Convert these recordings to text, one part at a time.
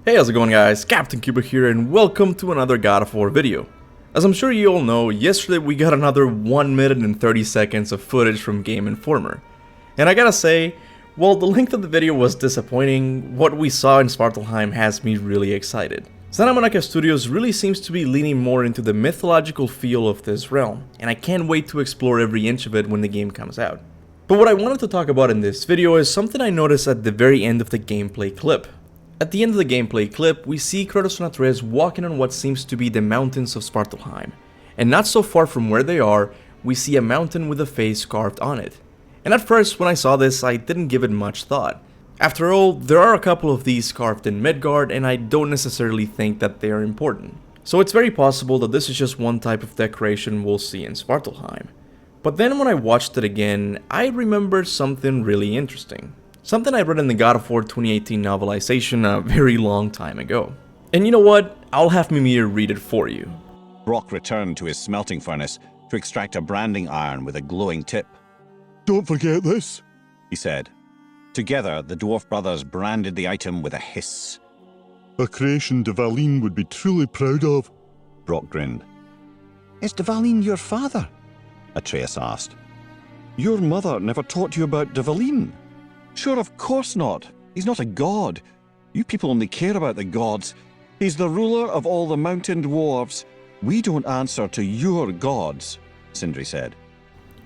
Hey, how's it going guys? Captain Kuba here and welcome to another God of War video. As I'm sure you all know, yesterday we got another 1 minute and 30 seconds of footage from Game Informer. And I gotta say, while the length of the video was disappointing, what we saw in Svartalfheim has me really excited. Santa Monica Studios really seems to be leaning more into the mythological feel of this realm, and I can't wait to explore every inch of it when the game comes out. But what I wanted to talk about in this video is something I noticed at the very end of the gameplay clip. At the end of the gameplay clip, we see Kratos and Atreus walking on what seems to be the mountains of Svartalfheim, and not so far from where they are, we see a mountain with a face carved on it. And at first, when I saw this, I didn't give it much thought. After all, there are a couple of these carved in Midgard, and I don't necessarily think that they are important. So it's very possible that this is just one type of decoration we'll see in Svartalfheim. But then when I watched it again, I remembered something really interesting. Something I read in the God of War 2018 novelization a very long time ago. And you know what? I'll have Mimir read it for you. Brock returned to his smelting furnace to extract a branding iron with a glowing tip. "Don't forget this," He said. Together, the dwarf brothers branded the item with a hiss. "A creation Dvalin would be truly proud of." Brock grinned. "Is Dvalin your father?" Atreus asked. "Your mother never taught you about Dvalin." Sure, of course not. He's not a god. You people only care about the gods. He's the ruler of all the mountain dwarves. We don't answer to your gods, Sindri said.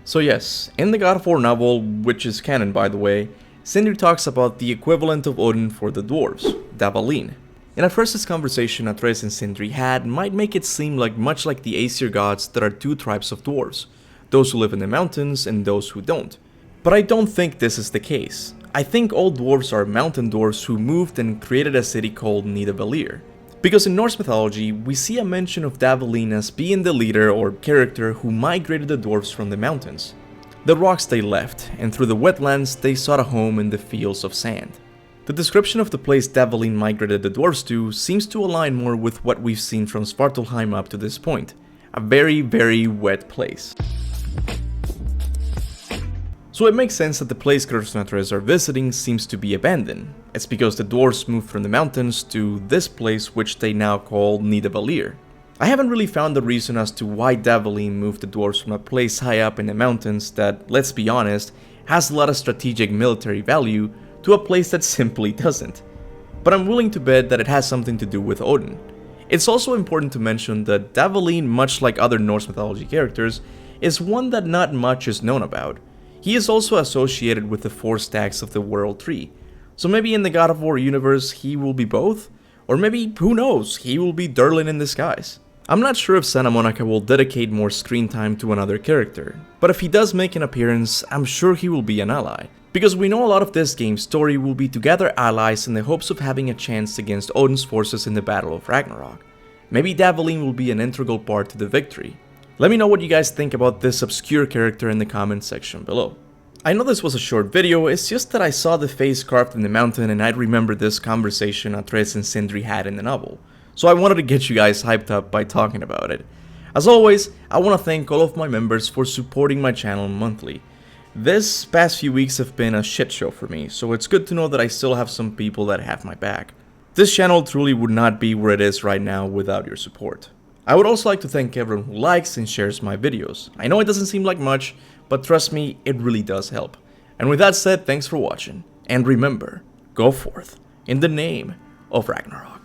So yes, in the God of War novel, which is canon by the way, Sindri talks about the equivalent of Odin for the dwarves, Dvalin. And at first this conversation Atreus and Sindri had might make it seem like much like the Aesir gods that are two tribes of dwarves, those who live in the mountains and those who don't. But I don't think this is the case. I think all dwarves are mountain dwarves who moved and created a city called Nidavellir. Because in Norse mythology, we see a mention of Dvalin as being the leader or character who migrated the dwarves from the mountains. The rocks they left, and through the wetlands they sought a home in the fields of sand. The description of the place Dvalin migrated the dwarves to seems to align more with what we've seen from Svartalfheim up to this point. A very, very wet place. So it makes sense that the place Kratos and Atreus are visiting seems to be abandoned. It's because the dwarves moved from the mountains to this place which they now call Nidavellir. I haven't really found the reason as to why Dvalin moved the dwarves from a place high up in the mountains that, let's be honest, has a lot of strategic military value to a place that simply doesn't. But I'm willing to bet that it has something to do with Odin. It's also important to mention that Dvalin, much like other Norse mythology characters, is one that not much is known about. He is also associated with the 4 stacks of the World Tree, so maybe in the God of War universe he will be both, or maybe, who knows, he will be Durlin in disguise. I'm not sure if Santa Monica will dedicate more screen time to another character, but if he does make an appearance, I'm sure he will be an ally, because we know a lot of this game's story will be to gather allies in the hopes of having a chance against Odin's forces in the Battle of Ragnarok. Maybe Dvalin will be an integral part to the victory. Let me know what you guys think about this obscure character in the comment section below. I know this was a short video, it's just that I saw the face carved in the mountain and I remembered this conversation Atreus and Sindri had in the novel, so I wanted to get you guys hyped up by talking about it. As always, I want to thank all of my members for supporting my channel monthly. This past few weeks have been a shit show for me, so it's good to know that I still have some people that have my back. This channel truly would not be where it is right now without your support. I would also like to thank everyone who likes and shares my videos. I know it doesn't seem like much, but trust me, it really does help. And with that said, thanks for watching, and remember, go forth in the name of Ragnarok.